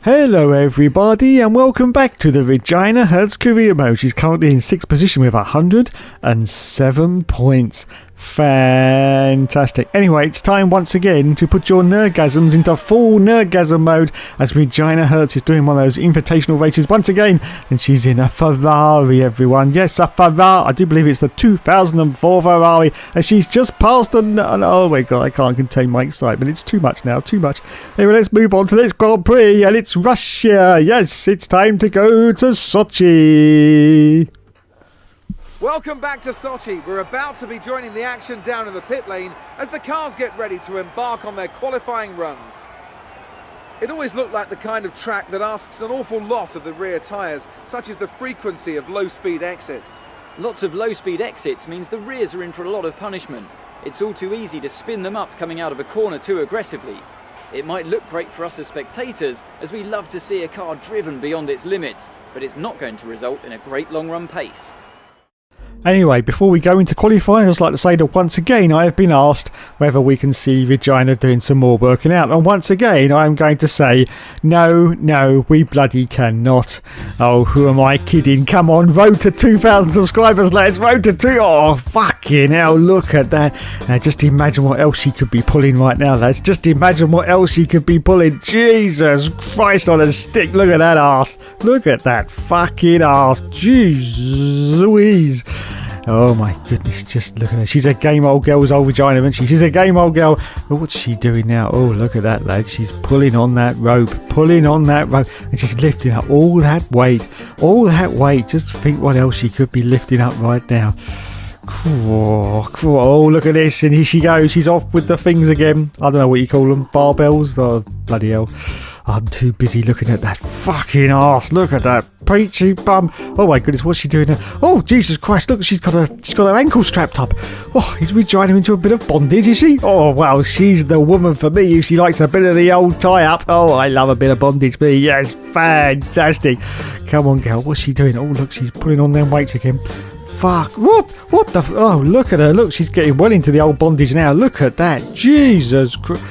Hello everybody and welcome back to the Regina Hertz career mode. She's currently in 6th position with 107 points. Fantastic. Anyway, it's time once again to put your nerdgasms into full nerdgasm mode as Regina Hertz is doing one of those invitational races once again, and she's in a Ferrari, everyone. Yes, a Ferrari. I do believe it's the 2004 Ferrari, and she's just passed oh my god, I can't contain my excitement. It's too much now, too much. Anyway, let's move on to this Grand Prix, and it's Russia. Yes, it's time to go to Sochi. Welcome back to Sochi. We're about to be joining the action down in the pit lane as the cars get ready to embark on their qualifying runs. It always looked like the kind of track that asks an awful lot of the rear tyres, such as the frequency of low-speed exits. Lots of low-speed exits means the rears are in for a lot of punishment. It's all too easy to spin them up coming out of a corner too aggressively. It might look great for us as spectators, as we love to see a car driven beyond its limits, but it's not going to result in a great long-run pace. Anyway, before we go into qualifying, I'd just like to say that once again I have been asked whether we can see Regina doing some more working out. And once again, I am going to say, no, we bloody cannot. Oh, who am I kidding? Come on, road to 2,000 subscribers, lads. Road to 2. Oh, fucking hell, look at that. Now, just imagine what else she could be pulling right now, lads. Just imagine what else she could be pulling. Jesus Christ on a stick. Look at that arse. Look at that fucking arse. Jeez Louise. Oh my goodness, just look at her. She's a game old girl's old Regina, isn't she? She's a game old girl. But what's she doing now? Oh, look at that, lad. She's pulling on that rope. And she's lifting up all that weight. Just think what else she could be lifting up right now. Oh, look at this. And here she goes. She's off with the things again. I don't know what you call them. Barbells? Oh, bloody hell. I'm too busy looking at that fucking arse. Look at that preachy bum. Oh my goodness, what's she doing now? Oh, Jesus Christ, look, she's got her ankle strapped up. Oh, is Regina into a bit of bondage, is she? Oh, well, she's the woman for me if she likes a bit of the old tie-up. Oh, I love a bit of bondage, me. Yes, fantastic. Come on, girl, what's she doing? Oh, look, she's pulling on them weights again. Fuck, what the, oh, look at her. Look, she's getting well into the old bondage now. Look at that. Jesus Christ.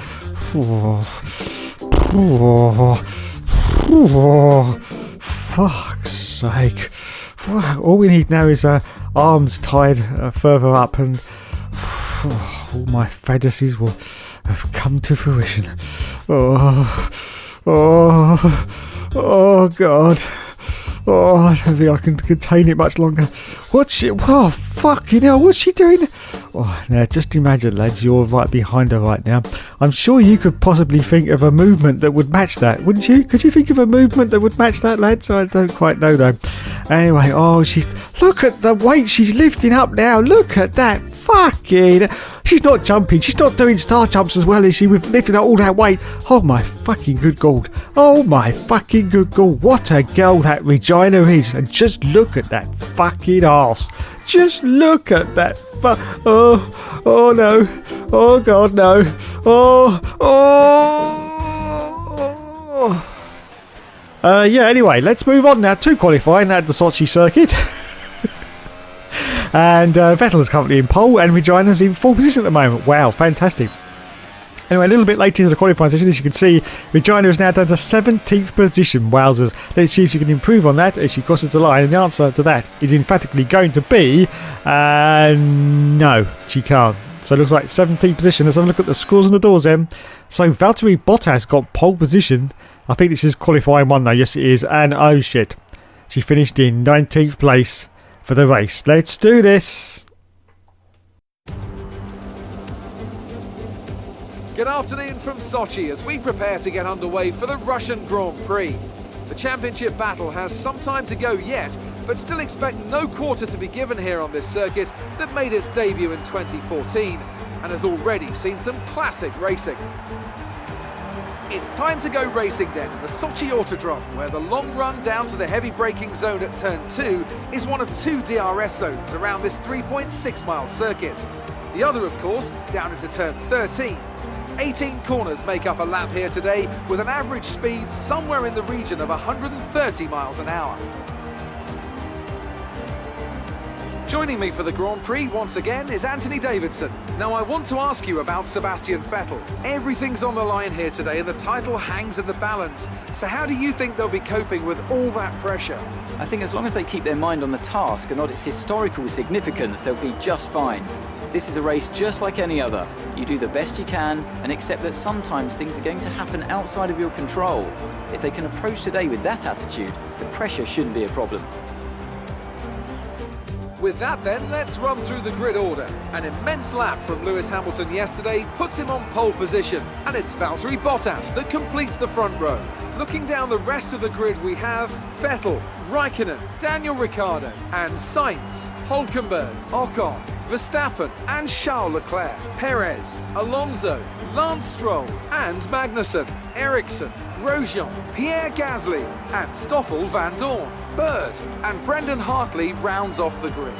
Fuck's sake. All we need now is arms tied further up, and all my fantasies will have come to fruition. Oh God. Oh, I don't think I can contain it much longer. What's she? Oh, fucking hell, what's she doing? Oh, now just imagine, lads, you're right behind her right now. I'm sure you could possibly think of a movement that would match that, wouldn't you? Could you think of a movement that would match that, lads? I don't quite know, though. Anyway, oh, look at the weight she's lifting up now. Look at that. Fucking... She's not jumping. She's not doing star jumps as well as she with lifting up all that weight. Oh, my fucking good God. Oh, my fucking good God. What a girl that Regina is. And just look at that fucking arse. Just look at that. Oh no. Oh God, no. Yeah, anyway, let's move on now to qualifying at the Sochi circuit. And Vettel is currently in pole and Regina's in 4th position at the moment. Wow, fantastic. Anyway, a little bit later into the qualifying session, as you can see, Regina is now down to 17th position. Wowzers. Let's see if she can improve on that as she crosses the line. And the answer to that is emphatically going to be no, she can't. So it looks like 17th position. Let's have a look at the scores on the doors then. So Valtteri Bottas got pole position. I think this is qualifying one though. Yes, it is. And oh shit, she finished in 19th place for the race. Let's do this. Good afternoon from Sochi as we prepare to get underway for the Russian Grand Prix. The championship battle has some time to go yet, but still expect no quarter to be given here on this circuit that made its debut in 2014 and has already seen some classic racing. It's time to go racing then in the Sochi Autodrome, where the long run down to the heavy braking zone at turn 2 is one of 2 DRS zones around this 3.6-mile circuit. The other, of course, down into turn 13. 18 corners make up a lap here today, with an average speed somewhere in the region of 130 miles an hour. Joining me for the Grand Prix once again is Anthony Davidson. Now I want to ask you about Sebastian Vettel. Everything's on the line here today and the title hangs in the balance. So how do you think they'll be coping with all that pressure? I think as long as they keep their mind on the task and not its historical significance, they'll be just fine. This is a race just like any other. You do the best you can and accept that sometimes things are going to happen outside of your control. If they can approach today with that attitude, the pressure shouldn't be a problem. With that then, let's run through the grid order. An immense lap from Lewis Hamilton yesterday puts him on pole position, and it's Valtteri Bottas that completes the front row. Looking down the rest of the grid, we have Vettel, Raikkonen, Daniel Ricciardo and Sainz, Hülkenberg, Ocon, Verstappen and Charles Leclerc, Perez, Alonso, Lance Stroll and Magnussen, Ericsson, Grosjean, Pierre Gasly and Stoffel van Dorn. Bird and Brendan Hartley rounds off the grid.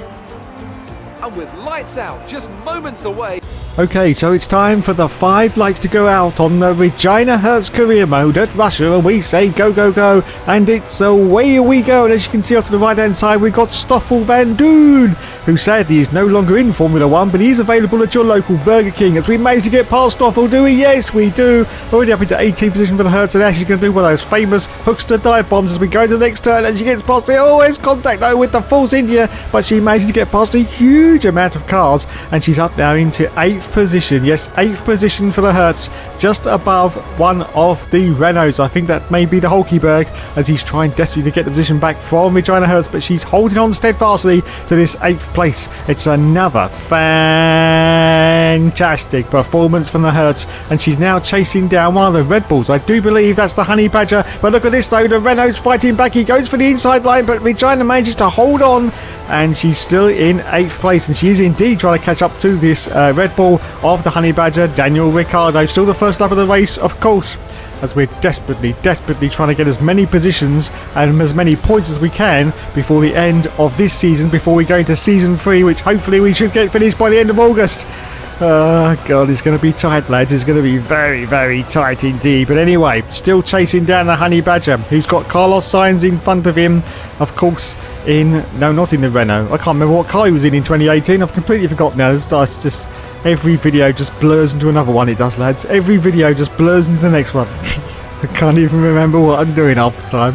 And with lights out just moments away... Okay, so it's time for the 5 lights to go out on the Regina Hertz career mode at Russia, and we say go, go, go, and it's away we go. And as you can see off to the right hand side, we've got Stoffel van Dorn, who sadly is no longer in Formula 1, but he's available at your local Burger King. As we manage to get past Stoffel, do we? Yes, we do. Already up into 18th position for the Hertz, and Ashley's going to do one of those famous hooks to dive bombs as we go to the next turn, and she gets past the always contact though with the Force India, but she manages to get past a huge amount of cars, and she's up now into 8th position. Yes, 8th position for the Hertz, just above one of the Renaults. I think that may be the Hulkenberg, as he's trying desperately to get the position back from Regina Hertz, but she's holding on steadfastly to this 8th place. It's another fantastic performance from the Hertz, and she's now chasing down one of the Red Bulls. I do believe that's the Honey Badger, but look at this though, the Renault's fighting back. He goes for the inside line, but Regina manages to hold on, and she's still in 8th place, and she is indeed trying to catch up to this Red Bull of the Honey Badger, Daniel Ricciardo. Still the first lap of the race, of course, as we're desperately trying to get as many positions and as many points as we can before the end of this season, before we go into season 3, which hopefully we should get finished by the end of August. God, it's going to be tight, lads. It's going to be very, very tight indeed. But anyway, still chasing down the Honey Badger, who's got Carlos Sainz in front of him, of course, not in the Renault. I can't remember what car he was in 2018. I've completely forgotten now. It's just every video just blurs into another one. It does, lads. Every video just blurs into the next one. I can't even remember what I'm doing half the time.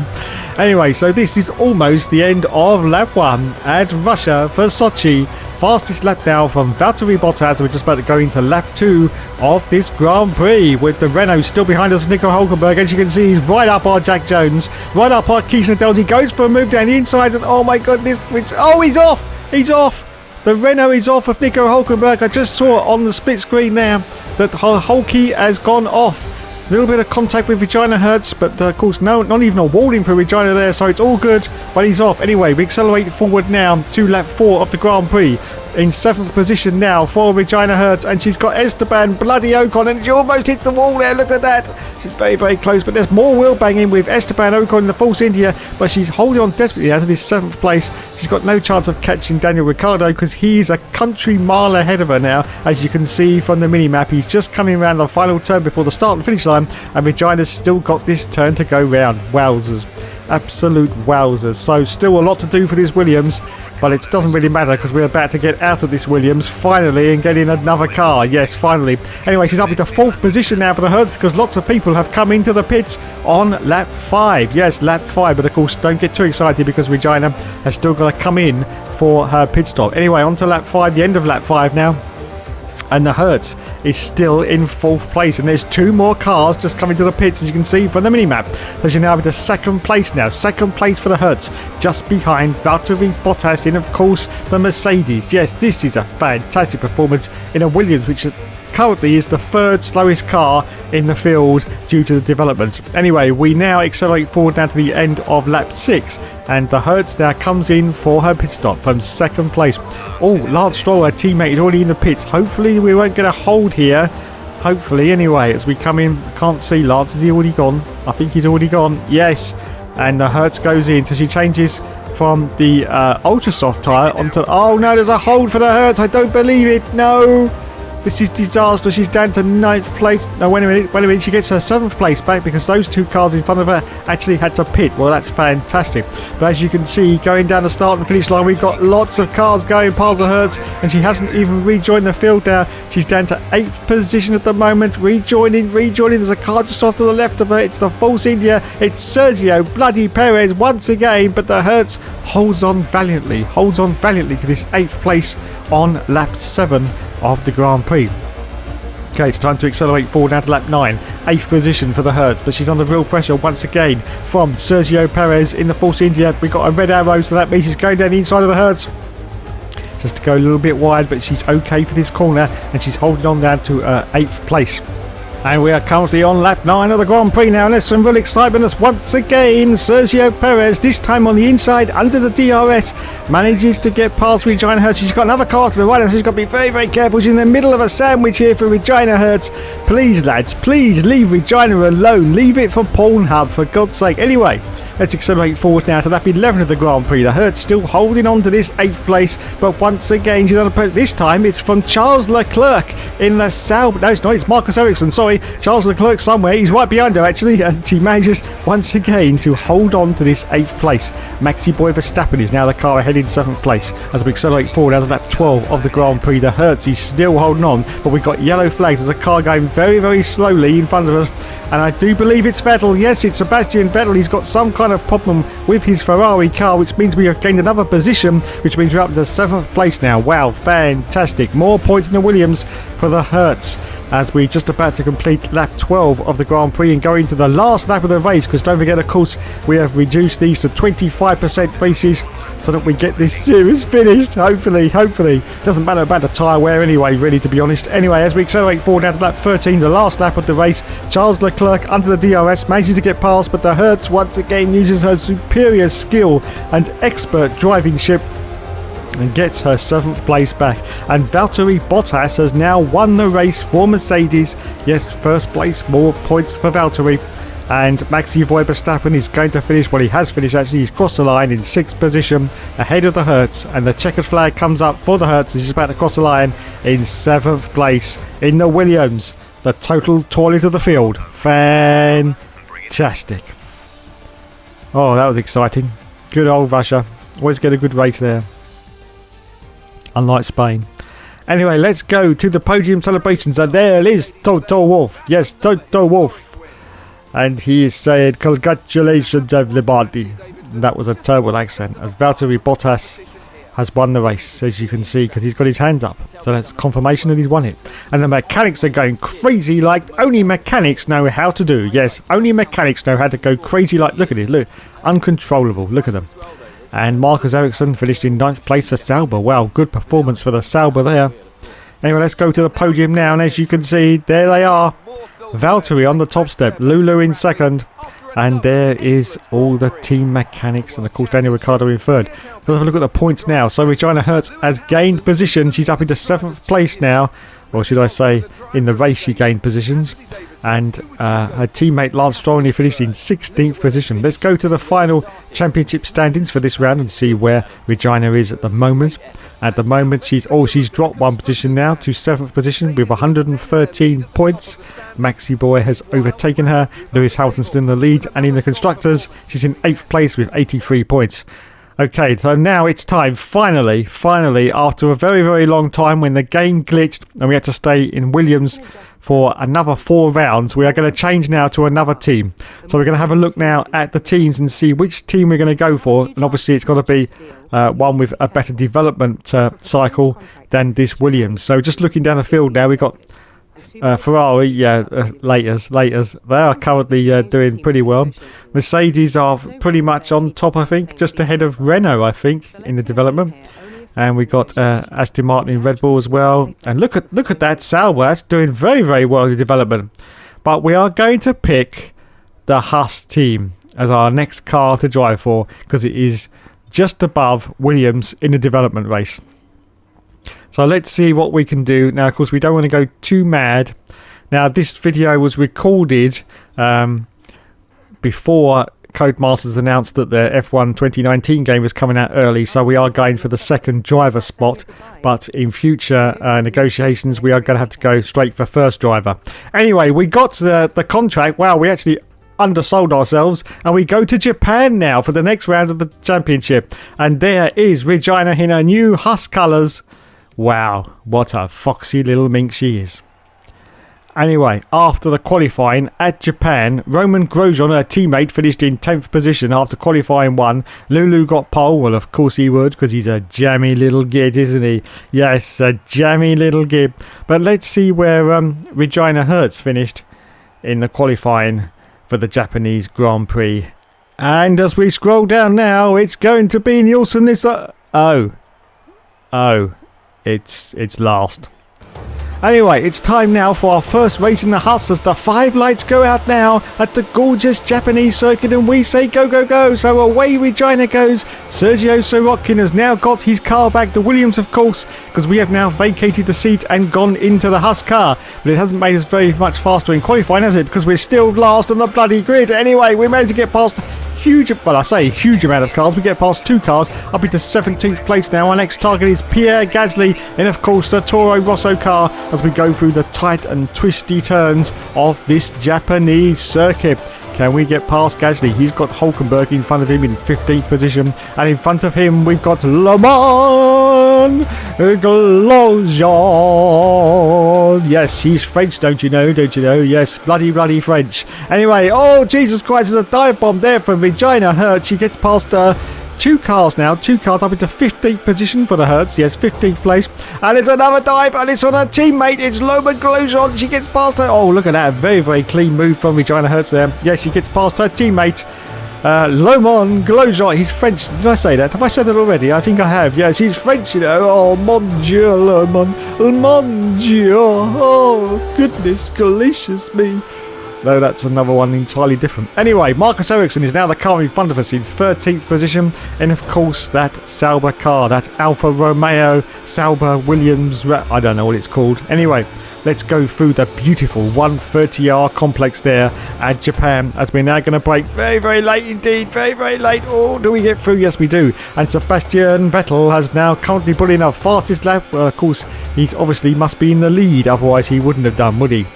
Anyway, so this is almost the end of lap 1 at Russia for Sochi. Fastest lap now from Valtteri Bottas. We're just about to go into lap 2 of this Grand Prix, with the Renault still behind us, Nico Hülkenberg. As you can see, he's right up our Jack Jones, right up our Keith Nadelji. He goes for a move down the inside, and oh my goodness, he's off! He's off! The Renault is off of Nico Hülkenberg. I just saw on the split screen now that Hulky has gone off. A little bit of contact with Regina Hertz, but of course not even a warning for Regina there, so it's all good, but he's off. Anyway, we accelerate forward now to lap 4 of the Grand Prix. In 7th position now for Regina Hertz, and she's got Esteban bloody Ocon, and she almost hits the wall there. Look at that. She's very, very close, but there's more wheel banging with Esteban Ocon in the Force India, but she's holding on desperately out of this 7th place. She's got no chance of catching Daniel Ricciardo because he's a country mile ahead of her now. As you can see from the mini-map, he's just coming around the final turn before the start and finish line, and Regina's still got this turn to go round. Wowzers. Absolute wowzers. So still a lot to do for this Williams, but it doesn't really matter because we're about to get out of this Williams finally and get in another car. Yes, finally. Anyway, she's up into 4th position now for the Hertz because lots of people have come into the pits on lap 5. Yes, lap 5, but of course don't get too excited because Regina has still got to come in for her pit stop. Anyway, on to lap 5, the end of lap 5 now. And the Hertz is still in 4th place, and there's 2 more cars just coming to the pits, as you can see from the mini-map. So she's now into 2nd place now. 2nd place for the Hertz, just behind Valtteri Bottas in, of course, the Mercedes. Yes, this is a fantastic performance in a Williams, which currently is the third slowest car in the field due to the developments. Anyway, we now accelerate forward now to the end of lap 6, and the Hertz now comes in for her pit stop from second place. Oh, Lance Stroll, her teammate, is already in the pits. Hopefully we won't get a hold here. Hopefully, anyway, as we come in. Can't see Lance. Is he already gone? I think he's already gone. Yes. And the Hertz goes in, so she changes from the ultra soft tyre onto... Oh no, there's a hold for the Hertz. I don't believe it. No. This is disastrous. She's down to 9th place. No, wait a minute. She gets her 7th place back because those 2 cars in front of her actually had to pit. Well, that's fantastic. But as you can see, going down the start and finish line, we've got lots of cars going past the Hertz, and she hasn't even rejoined the field now. She's down to 8th position at the moment. Rejoining. There's a car just off to the left of her. It's the Force India. It's Sergio bloody Perez once again, but the Hertz holds on valiantly to this 8th place on lap 7 of the Grand Prix. Okay, it's time to accelerate forward now to lap 9. 8th position for the Hertz, but she's under real pressure once again from Sergio Perez in the Force India. We've got a red arrow, so that means she's going down the inside of the Hertz. Just to go a little bit wide, but she's okay for this corner, and she's holding on down to 8th place. And we are currently on lap 9 of the Grand Prix now, and there's some real excitement as once again Sergio Perez, this time on the inside under the DRS, manages to get past Regina Hertz. She's got another car to the right, so she's got to be very, very careful. She's in the middle of a sandwich here for Regina Hertz. Please, lads, please leave Regina alone. Leave it for Pornhub, for God's sake. Anyway, let's accelerate forward now to lap 11 of the Grand Prix. The Hertz still holding on to this 8th place, but once again she's on a... This time it's from Charles Leclerc in the Sauber. No, it's not. It's Marcus Ericsson. Sorry, Charles Leclerc somewhere. He's right behind her actually, and she manages once again to hold on to this 8th place. Maxi Boy Verstappen is now the car ahead in 7th place. As we accelerate forward out of lap 12 of the Grand Prix, the Hertz is still holding on, but we've got yellow flags. There's a car going very, very slowly in front of us. And I do believe it's Vettel. Yes, it's Sebastian Vettel. He's got some kind of problem with his Ferrari car, which means we have gained another position, which means we're up to 7th place now. Wow, fantastic. More points in the Williams for the Hertz as we're just about to complete lap 12 of the Grand Prix and go into the last lap of the race, because don't forget, of course, we have reduced these to 25% races so that we get this series finished. Hopefully. Doesn't matter about the tyre wear anyway, really, to be honest. Anyway, as we accelerate forward now to lap 13, the last lap of the race, Charles Leclerc under the DRS manages to get past, but the Hertz once again uses her superior skill and expert drivingship and gets her 7th place back. And Valtteri Bottas has now won the race for Mercedes. Yes, first place, more points for Valtteri. And Maxi Verstappen is going to finish, well, he has finished actually, he's crossed the line in 6th position ahead of the Hertz, and the checkered flag comes up for the Hertz as he's about to cross the line in 7th place in the Williams, the total toilet of the field. Fantastic. Oh, that was exciting. Good old Russia. Always get a good race there, unlike Spain. Anyway, let's go to the podium celebrations, and there is Toto Wolff. Yes, Toto Wolff. And he said, "Congratulations, everybody." And that was a terrible accent, as Valtteri Bottas has won the race, as you can see, because he's got his hands up. So that's confirmation that he's won it. And the mechanics are going crazy like only mechanics know how to do. Yes, only mechanics know how to go crazy like... Look at it, look. Uncontrollable. Look at them. And Marcus Ericsson finished in 9th place for Sauber. Wow, good performance for the Sauber there. Anyway, let's go to the podium now, and as you can see, there they are. Valtteri on the top step, Lulu in 2nd, and there is all the team mechanics, and of course Daniel Ricciardo in 3rd. Let's have a look at the points now. So Regina Hertz has gained position. She's up into 7th place now, or should I say in the race she gained positions, and her teammate Lance Stroll only finished in 16th position. Let's go to the final championship standings for this round and see where Regina is at the moment. At the moment, she's dropped one position now to 7th position with 113 points. Maxi Boy has overtaken her. Lewis Hamilton's still in the lead, and in the constructors, she's in 8th place with 83 points. Okay, so now it's time, finally, after a very, very long time when the game glitched and we had to stay in Williams for another 4 rounds, we are going to change now to another team. So we're going to have a look now at the teams and see which team we're going to go for. And obviously it's got to be one with a better development cycle than this Williams. So just looking down the field now, we've got Ferrari, Laters. They are currently doing pretty well. Mercedes are pretty much on top, I think, just ahead of Renault, I think, in the development. And we got Aston Martin Red Bull as well. And look at that Sauber. That's doing very, very well in the development. But we are going to pick the Haas team as our next car to drive for, because it is just above Williams in the development race. So let's see what we can do. Now, of course, we don't want to go too mad. Now, this video was recorded before Codemasters announced that the F1 2019 game was coming out early, so we are going for the second driver spot, but in future negotiations we are going to have to go straight for first driver. Anyway, we got the contract. Wow, we actually undersold ourselves, and we go to Japan now for the next round of the championship, and there is Regina in her new Haas colours. Wow, what a foxy little mink she is. Anyway, after the qualifying at Japan, Roman Grosjean, her teammate, finished in 10th position after qualifying 1. Lulu got pole. Well, of course he would, because he's a jammy little git, isn't he? Yes, a jammy little git. But let's see where Regina Hertz finished in the qualifying for the Japanese Grand Prix. And as we scroll down now, it's going to be Nielsen. It's last. Anyway, it's time now for our first race in the Haas as the 5 lights go out now at the gorgeous Japanese circuit, and we say go, go, go. So away Regina goes. Sergio Sorokin has now got his car back. The Williams, of course, because we have now vacated the seat and gone into the Haas car. But it hasn't made us very much faster in qualifying, has it? Because we're still last on the bloody grid. Anyway, we managed to get past huge amount of cars. We get past 2 cars up into 17th place now. Our next target is Pierre Gasly, and of course the Toro Rosso car, as we go through the tight and twisty turns of this Japanese circuit. Can we get past Gasly? He's got Hulkenberg in front of him in 15th position, and in front of him we've got Le Mans Grosjean. Yes, he's French, don't you know? Yes, bloody French. Anyway, oh Jesus Christ, there's a dive bomb there from Regina Hertz. She gets past 2 cars now. 2 cars up into 15th position for the Hertz. Yes, 15th place. And it's another dive, and it's on her teammate. It's Roman Grosjean. She gets past her. Oh, look at that. Very, very clean move from Regina Hertz there. Yes, she gets past her teammate. Roman Grosjean. He's French. Did I say that? Have I said that already? I think I have. Yes, he's French, you know. Oh, mon Dieu, mon Dieu. Oh, goodness gracious me. No, that's another one entirely different. Anyway, Marcus Ericsson is now the car in front of us in 13th position. And of course, that Sauber car, that Alfa Romeo Sauber Williams, I don't know what it's called. Anyway, let's go through the beautiful 130R complex there at Japan, as we're now going to brake very, very late indeed. Very, very late. Oh, do we get through? Yes, we do. And Sebastian Vettel has now currently put in our fastest lap. Well, of course, he obviously must be in the lead. Otherwise, he wouldn't have done, would he?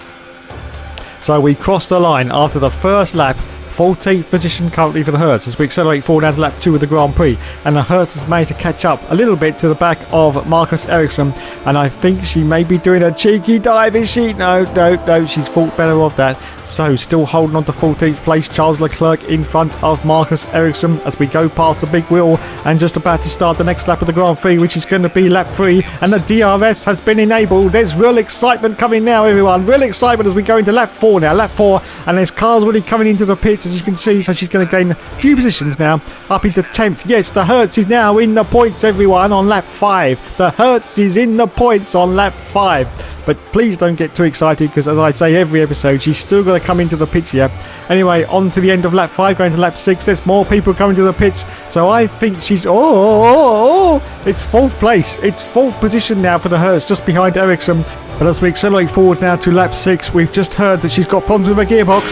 So we crossed the line after the first lap. 14th position currently for the Hertz as we accelerate forward down to lap 2 of the Grand Prix, and the Hertz has managed to catch up a little bit to the back of Marcus Ericsson, and I think she may be doing a cheeky dive, is she? No, she's thought better of that. So still holding on to 14th place, Charles Leclerc in front of Marcus Ericsson as we go past the big wheel and just about to start the next lap of the Grand Prix, which is going to be lap 3, and the DRS has been enabled. There's real excitement coming now, everyone. Real excitement as we go into lap 4 now. Lap 4, and there's cars really coming into the pits, as you can see. So she's going to gain a few positions now, up into 10th. Yes, the Hertz is now in the points, everyone, on lap 5. The Hertz is in the points on lap 5. But please don't get too excited, because as I say every episode, she's still going to come into the pits here. Anyway, on to the end of lap 5, going to lap 6. There's more people coming to the pits. So I think she's... it's 4th place. It's 4th position now for the Hertz, just behind Ericsson. But as we accelerate forward now to lap 6, we've just heard that she's got problems with her gearbox.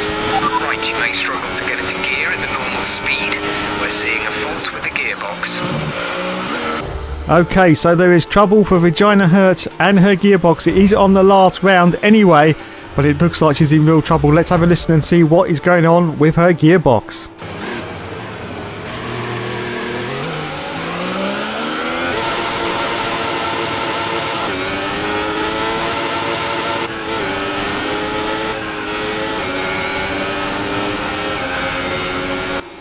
Right, you may struggle to get into gear at the normal speed. We're seeing a fault with the gearbox. Okay, so there is trouble for Regina Hertz and her gearbox. It is on the last round anyway, but it looks like she's in real trouble. Let's have a listen and see what is going on with her gearbox.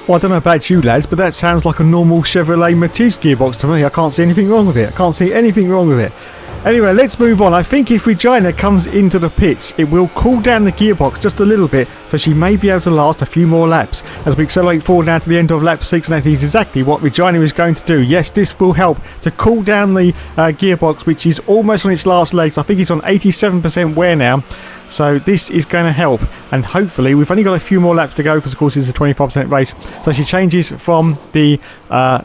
Well, I don't know about you lads, but that sounds like a normal Chevrolet Matiz gearbox to me. I can't see anything wrong with it. Anyway, let's move on. I think if Regina comes into the pits, it will cool down the gearbox just a little bit, so she may be able to last a few more laps. As we accelerate forward now to the end of lap 6, and that is exactly what Regina is going to do. Yes, this will help to cool down the gearbox, which is almost on its last legs. I think it's on 87% wear now. So this is going to help, and hopefully we've only got a few more laps to go because of course it's a 25% race. So she changes from the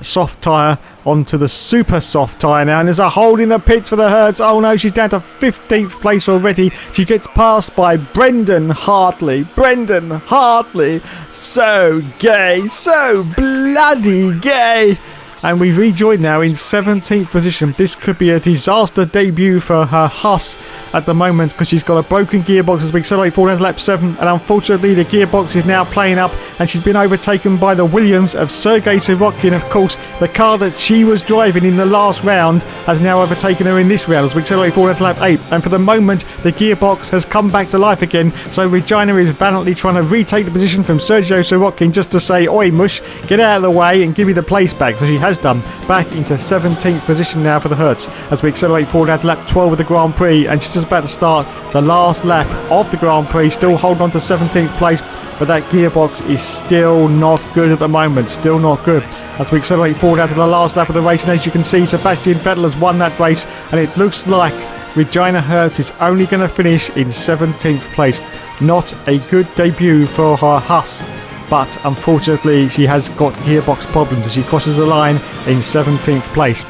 soft tyre onto the super soft tyre now, and there's a hole in the pits for the Hertz. Oh no, she's down to 15th place already. She gets passed by Brendan Hartley. Brendan Hartley, so gay, so bloody gay. And we've rejoined now in 17th position. This could be a disaster debut for her Huss at the moment because she's got a broken gearbox as we accelerate forward to lap 7. And unfortunately, the gearbox is now playing up and she's been overtaken by the Williams of Sergei Sorokin. Of course, the car that she was driving in the last round has now overtaken her in this round as we accelerate forward to lap 8. And for the moment, the gearbox has come back to life again. So Regina is valiantly trying to retake the position from Sergio Sorokin just to say, oi, mush, get out of the way and give me the place back. So she has done. Back into 17th position now for the Hertz as we accelerate forward out to lap 12 of the Grand Prix, and she's just about to start the last lap of the Grand Prix, still holding on to 17th place, but that gearbox is still not good at the moment, still not good. As we accelerate forward out to the last lap of the race, and as you can see, Sebastian Vettel has won that race, and it looks like Regina Hertz is only going to finish in 17th place. Not a good debut for her Huss, but unfortunately she has got gearbox problems as she crosses the line in 17th place.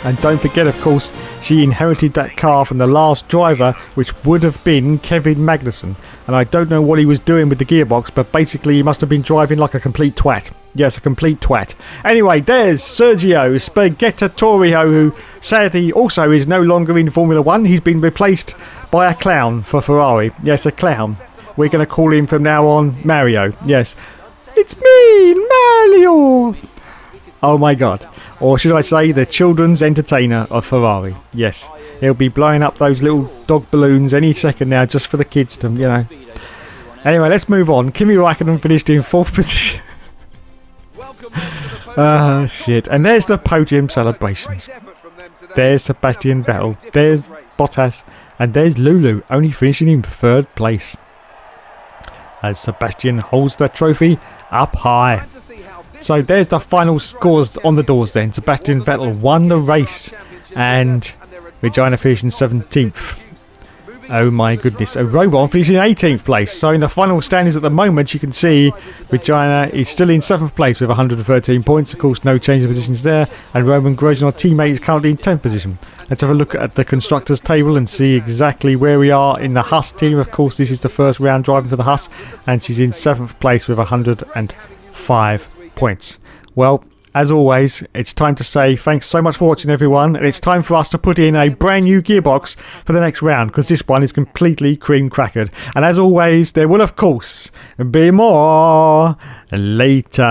And don't forget, of course, she inherited that car from the last driver, which would have been Kevin Magnussen. And I don't know what he was doing with the gearbox, but basically he must have been driving like a complete twat. Yes, a complete twat. Anyway, there's Sergio Spaghettatorio, who sadly also is no longer in Formula 1. He's been replaced by a clown for Ferrari. Yes, a clown. We're going to call him from now on Mario. Yes. It's me, Mario. Oh my god. Or should I say the children's entertainer of Ferrari. Yes. He'll be blowing up those little dog balloons any second now just for the kids to, you know. Anyway, let's move on. Kimi Raikkonen finished in 4th position. Ah, shit. And there's the podium celebrations. There's Sebastian Vettel. There's Bottas. And there's Lulu, only finishing in 3rd place. As Sebastian holds the trophy up high. So there's the final scores on the doors then. Sebastian Vettel won the race and Regina finished in 17th. Oh my goodness. A robot finishing in 18th place. So in the final standings at the moment, you can see Regina is still in 7th place with 113 points. Of course, no change of positions there. And Roman Grosjean, our teammate, is currently in 10th position. Let's have a look at the constructors table and see exactly where we are in the Huss team. Of course, this is the first round driving for the Huss, and she's in 7th place with 105 points. Well, as always, it's time to say thanks so much for watching, everyone, and it's time for us to put in a brand new gearbox for the next round because this one is completely cream crackered. And as always, there will of course be more later.